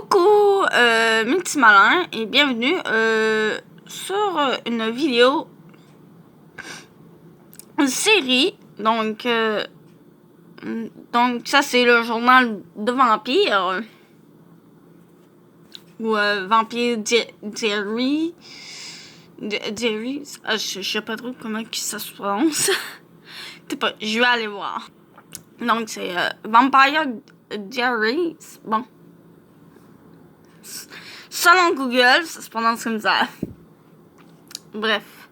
Coucou Multimalin et bienvenue sur une vidéo, une série. Donc ça c'est le journal de vampire ou Vampire Diary. Je sais pas trop comment ça se prononce. Je vais aller voir. Donc c'est Vampire Diaries. Bon. Selon Google, ça se prononce comme ça. Bref.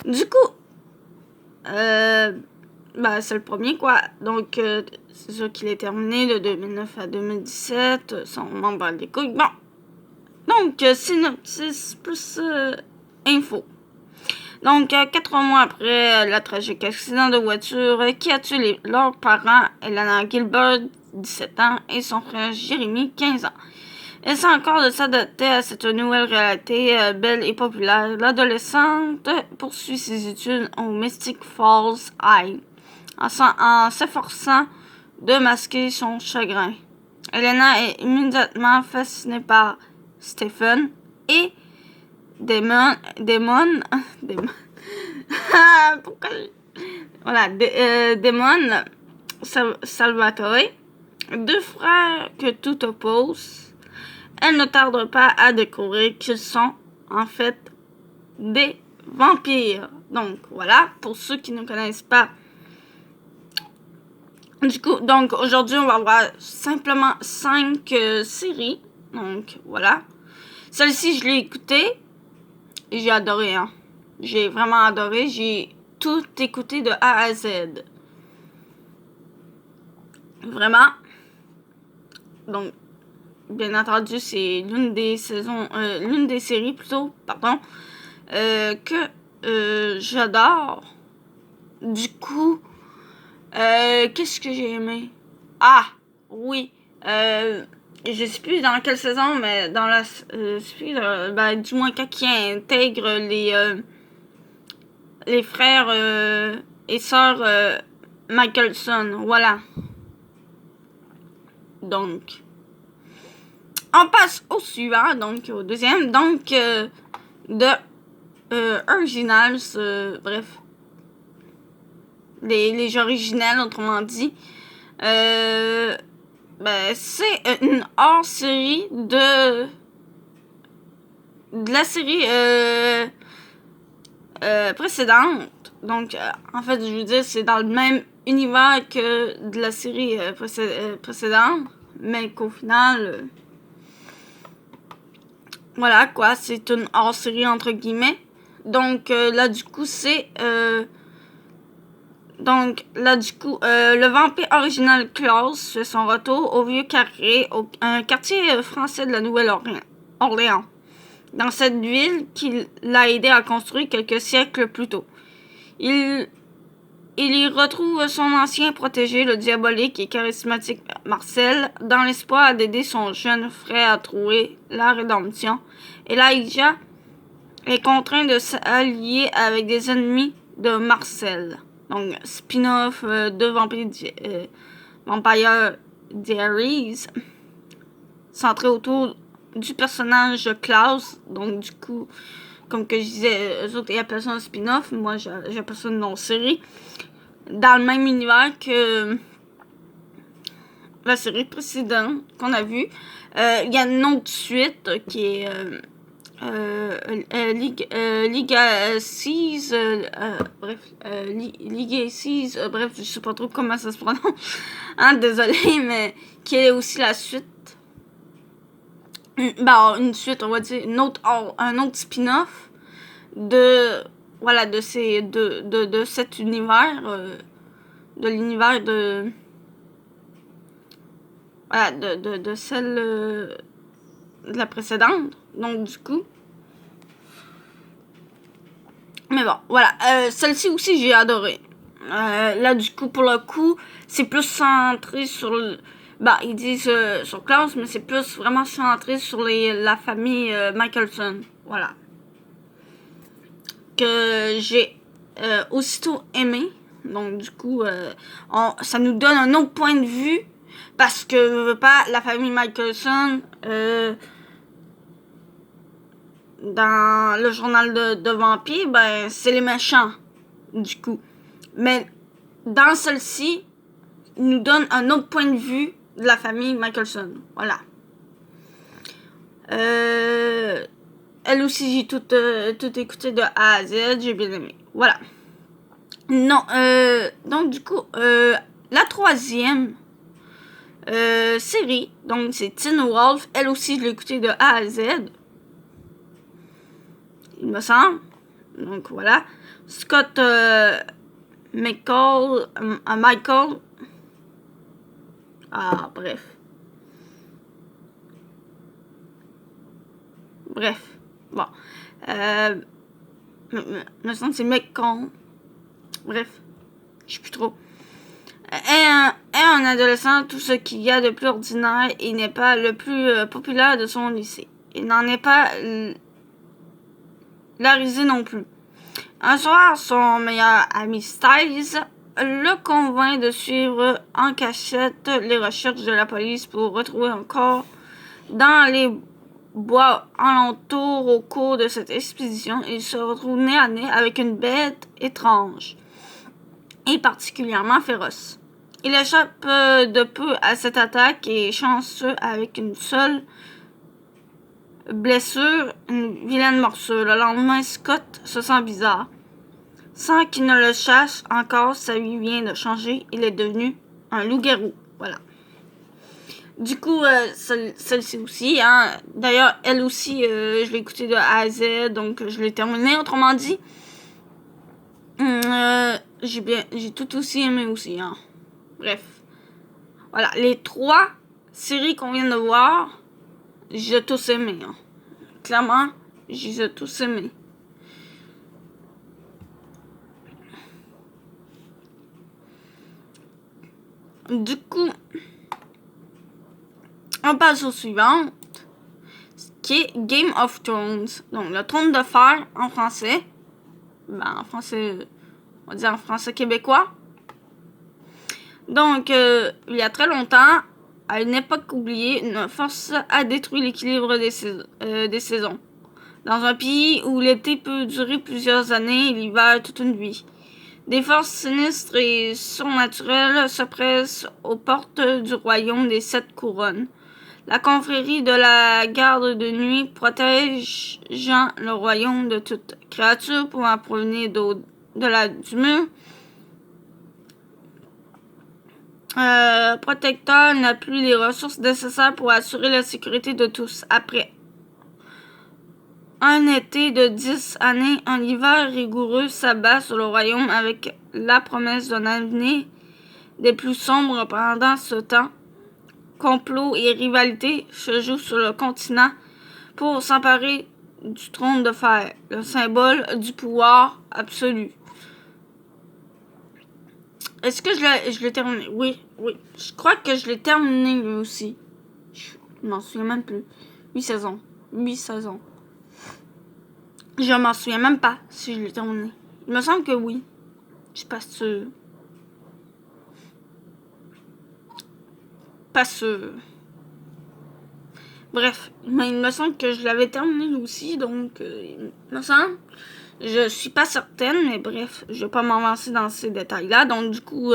Du coup, c'est le premier, quoi. Donc, c'est sûr qu'il est terminé de 2009 à 2017. Son membre des couilles. Bon. Donc, synopsis plus info. Donc, 4 mois après le tragique accident de voiture qui a tué leurs parents, Elena Gilbert, 17 ans, et son frère Jeremy, 15 ans. Essaie encore de s'adapter à cette nouvelle réalité belle et populaire. L'adolescente poursuit ses études au Mystic Falls High en s'efforçant de masquer son chagrin. Elena est immédiatement fascinée par Stephen et Damon. Pourquoi? Voilà, Damon Salvatore, deux frères que tout oppose. Elle ne tarde pas à découvrir qu'ils sont, en fait, des vampires. Donc, voilà, pour ceux qui ne connaissent pas. Du coup, donc, aujourd'hui, on va voir simplement 5 séries. Donc, voilà. Celle-ci, je l'ai écoutée et j'ai adoré, hein. J'ai vraiment adoré. J'ai tout écouté de A à Z. Vraiment. Donc, bien entendu, c'est l'une des séries plutôt, que j'adore. Du coup, qu'est-ce que j'ai aimé? Ah, oui. Je sais plus dans quelle saison, mais dans la, du moins quand il intègre les frères et sœurs Michelson, voilà. Donc, on passe au suivant, donc au deuxième, donc de Originals, bref, les originels, autrement dit. C'est une hors-série de la série précédente. Donc, en fait, je veux dire, c'est dans le même univers que de la série précédente, mais qu'au final... voilà, quoi, c'est une hors-série entre guillemets. Donc, là, du coup, le vampire original Klaus fait son retour au vieux quartier, un quartier français de la Nouvelle-Orléans. Dans cette ville qu'il l'a aidé à construire quelques siècles plus tôt. Il y retrouve son ancien protégé, le diabolique et charismatique Marcel, dans l'espoir d'aider son jeune frère à trouver la rédemption. Elijah est contraint de s'allier avec des ennemis de Marcel. Donc, spin-off de Vampire Diaries, centré autour du personnage Klaus. Donc, du coup, comme que je disais, eux autres, ils appellent ça un spin-off. Moi, j'appelle ça une non-série. Dans le même univers que la série précédente qu'on a vue. Il y a une autre suite qui est Legacies, bref, je sais pas trop comment ça se prononce. Hein, désolé, mais qui est aussi la suite. Une suite, on va dire, un autre spin-off de cet univers, de l'univers de celle de la précédente. Donc, du coup, mais bon, voilà, celle-ci aussi j'ai adoré. Là, du coup, pour le coup, c'est plus centré sur ils disent sur Klaus, mais c'est plus vraiment centré sur la famille Michelson. Voilà. Que j'ai aussitôt aimé. Donc, du coup, ça nous donne un autre point de vue Parce que, je veux pas, la famille Michelson, dans le journal de vampires, ben, c'est les méchants, du coup. Mais, dans celle-ci, il nous donne un autre point de vue de la famille Michelson. Voilà. Elle aussi, j'ai tout écouté de A à Z, j'ai bien aimé. Voilà. Non, donc du coup, la troisième série, donc c'est Teen Wolf. Elle aussi, je l'ai écoutée de A à Z. Il me semble. Donc voilà. Scott Michael. Ah, bref. Bon. Me semble que c'est McCall. Bref. Je sais plus trop. Est un adolescent, tout ce qu'il y a de plus ordinaire et n'est pas le plus populaire de son lycée. Il n'en est pas la risée non plus. Un soir, son meilleur ami Styles le convainc de suivre en cachette les recherches de la police pour retrouver un corps dans les bois alentours. Au cours de cette expédition, il se retrouve nez à nez avec une bête étrange et particulièrement féroce. Il échappe de peu à cette attaque et est chanceux avec une seule blessure, une vilaine morsure. Le lendemain, Scott se sent bizarre. Sans qu'il ne le sache encore, sa vie vient de changer. Il est devenu un loup-garou. Voilà. Du coup, celle-ci aussi, hein. D'ailleurs, elle aussi, je l'ai écoutée de A à Z, donc je l'ai terminée, autrement dit. J'ai tout aussi aimé aussi, hein. Bref. Voilà, les 3 séries qu'on vient de voir, j'ai tous aimé, hein. Clairement, j'ai tous aimé. Du coup, on passe au suivant, qui est Game of Thrones. Donc, le trône de fer en français. Ben, en français, on va dire en français québécois. Donc, il y a très longtemps, à une époque oubliée, une force a détruit l'équilibre des saisons. Dans un pays où l'été peut durer plusieurs années et l'hiver toute une vie. Des forces sinistres et surnaturelles se pressent aux portes du royaume des 7 couronnes. La confrérie de la garde de nuit protège le royaume de toute créature pouvant provenir du mur. Protecteur n'a plus les ressources nécessaires pour assurer la sécurité de tous. Après un été de 10 années, un hiver rigoureux s'abat sur le royaume avec la promesse d'un avenir des plus sombres. Pendant ce temps, complots et rivalités se jouent sur le continent pour s'emparer du trône de fer, le symbole du pouvoir absolu. Est-ce que je l'ai terminé? Oui. Je crois que je l'ai terminé lui aussi. Je m'en souviens même plus. 8 saisons. Je m'en souviens même pas si je l'ai terminé. Il me semble que oui. Je suis pas sûre. Pas sûre. Bref, mais il me semble que je l'avais terminé aussi, donc il me semble. Je suis pas certaine, mais bref, je vais pas m'avancer dans ces détails-là. Donc du coup,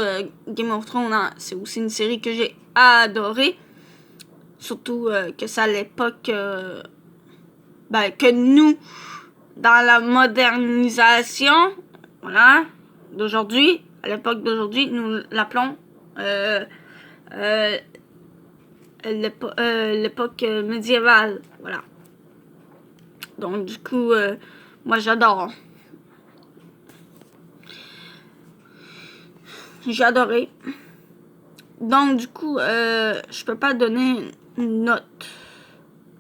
Game of Thrones, c'est aussi une série que j'ai adorée. Surtout que c'est à l'époque que nous, dans la modernisation, voilà, d'aujourd'hui, à l'époque d'aujourd'hui, nous l'appelons l'époque médiévale, voilà. Donc du coup, moi j'adore. J'ai adoré. Donc du coup, je peux pas donner une note.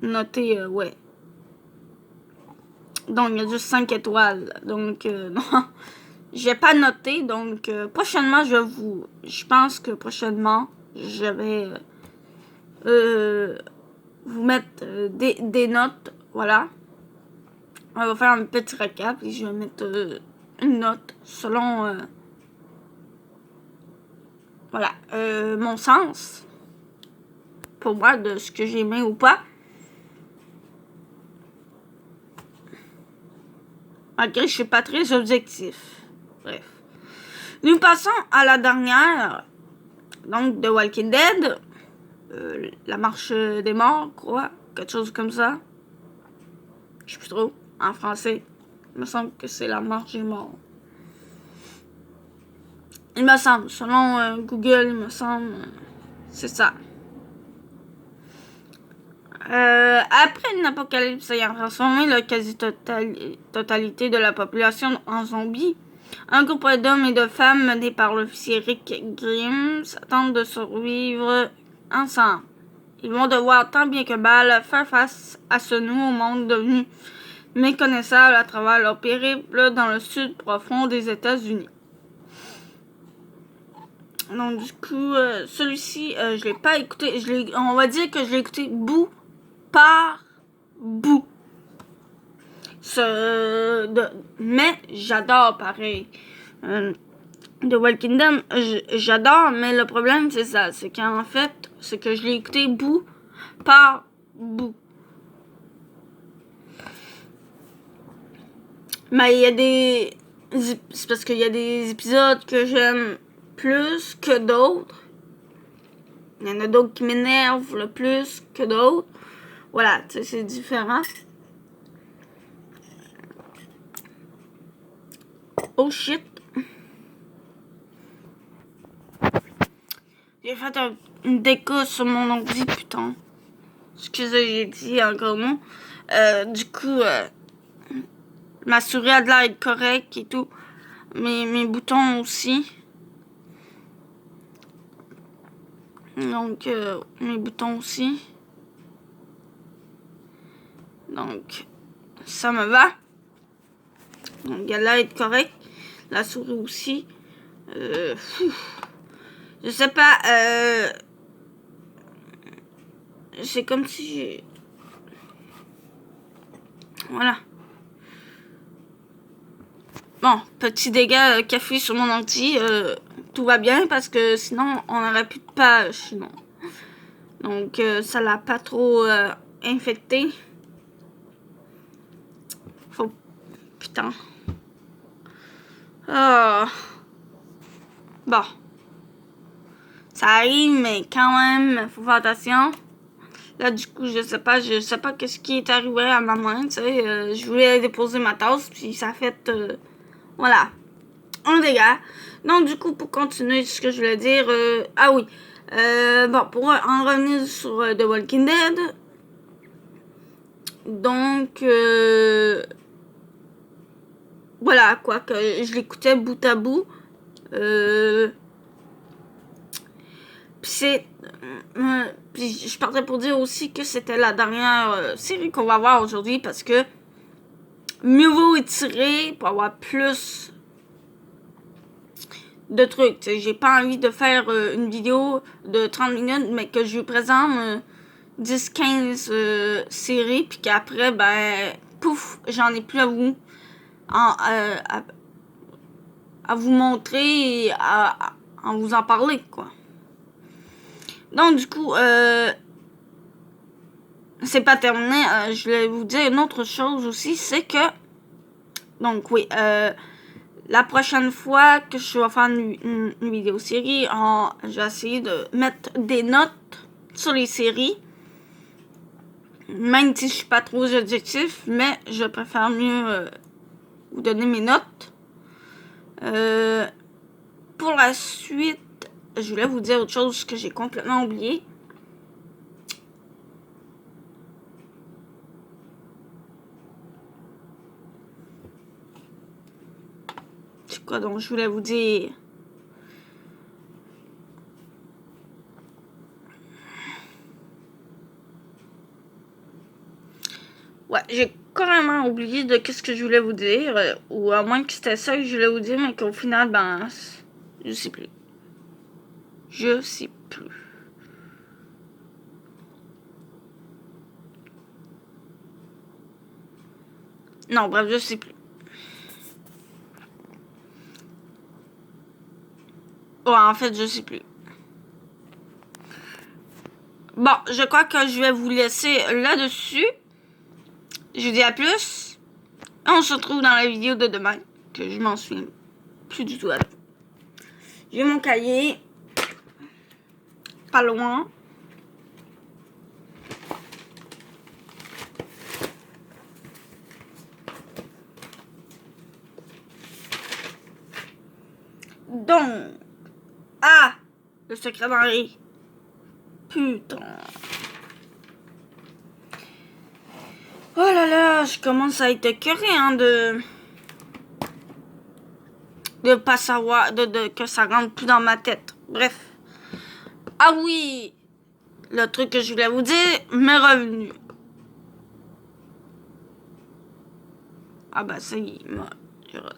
Noter, ouais. Donc il y a juste 5 étoiles. Donc non. J'ai pas noté. Donc prochainement, je pense que prochainement, je vais vous mettre des notes. Voilà. On va faire un petit récap et je vais mettre une note selon voilà, mon sens. pour moi de ce que j'ai aimé ou pas. Malgré que je suis pas très objectif. Bref. Nous passons à la dernière. Donc, The Walking Dead. La marche des morts, quoi. Quelque chose comme ça. Je sais plus trop. En français. Il me semble que c'est la marche des morts. Il me semble. Selon Google, il me semble. C'est ça. Après une apocalypse ayant transformé la quasi-totalité de la population en zombies, un groupe d'hommes et de femmes menés par l'officier Rick Grimes tentent de survivre ensemble. Ils vont devoir tant bien que mal faire face à ce nouveau monde devenu méconnaissable à travers leur périple dans le sud profond des États-Unis. Donc du coup, celui-ci, je l'ai pas écouté. On va dire que je l'ai écouté bout par bout. Mais j'adore pareil. The Walking Dead, j'adore, mais le problème c'est ça, c'est qu'en fait, c'est que je l'ai écouté bout par bout. Mais il y a c'est parce qu'il y a des épisodes que j'aime plus que d'autres. Il y en a d'autres qui m'énervent le plus que d'autres. Voilà, tu sais, c'est différent. Oh shit. J'ai fait une déco sur mon ordi, putain. Excusez, j'ai dit un gros mot. Du coup, ma souris a de l'air être correcte et tout. Mes boutons aussi. Donc, mes boutons aussi. Donc, ça me va. Donc, il a l'air être correct. La souris aussi. Je sais pas. C'est comme si... Voilà. Bon, petit dégât café sur mon ordi. Tout va bien parce que sinon, on n'aurait plus de page sinon. Donc, ça l'a pas trop infecté. Faut... Putain. Oh. Bon. Ça arrive, mais quand même, faut faire attention. Là, du coup, je sais pas qu'est-ce qui est arrivé à ma main, tu sais. Je voulais déposer ma tasse, puis ça a fait... voilà. Un dégât. Donc, du coup, pour continuer ce que je voulais dire... ah oui. Bon, pour en revenir sur The Walking Dead... Donc... voilà, quoi, que je l'écoutais bout à bout. Puis je partais pour dire aussi que c'était la dernière série qu'on va voir aujourd'hui parce que mieux vaut étirer pour avoir plus de trucs. T'sais, j'ai pas envie de faire une vidéo de 30 minutes mais que je vous présente 10-15 séries puis qu'après, ben, pouf, j'en ai plus à vous à vous montrer et à vous en parler, quoi. Donc, du coup, c'est pas terminé. Je vais vous dire une autre chose aussi, c'est que... Donc, oui, la prochaine fois que je vais faire une vidéo série, je vais essayer de mettre des notes sur les séries. Même si je suis pas trop objectif, mais je préfère mieux vous donner mes notes. Pour la suite, je voulais vous dire autre chose que j'ai complètement oublié. C'est quoi donc je voulais vous dire? Ouais, j'ai carrément oublié de qu'est-ce que je voulais vous dire. Ou à moins que c'était ça que je voulais vous dire, mais qu'au final, ben, je sais plus. Je sais plus. Non, bref, je sais plus. Ouais, en fait, je sais plus. Bon, Bon, je crois que je vais vous laisser là-dessus. Je vous dis à plus. On se retrouve dans la vidéo de demain, que je m'en souviens plus du tout. J'ai mon cahier. Pas loin. Donc, le secret d'Henri. Putain. Oh là là, je commence à être écœurée, hein, de pas savoir, que ça rentre plus dans ma tête. Bref. Ah oui, le truc que je voulais vous dire, mes revenus. Ah bah ça y est,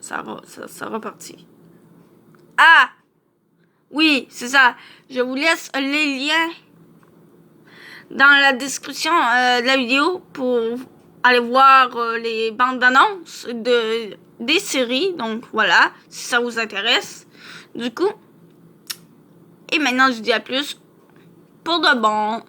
ça repartit. Ah! Oui, c'est ça. Je vous laisse les liens dans la description de la vidéo pour aller voir les bandes d'annonces des séries. Donc voilà, si ça vous intéresse. Du coup, et maintenant je vous dis à plus pour de bon.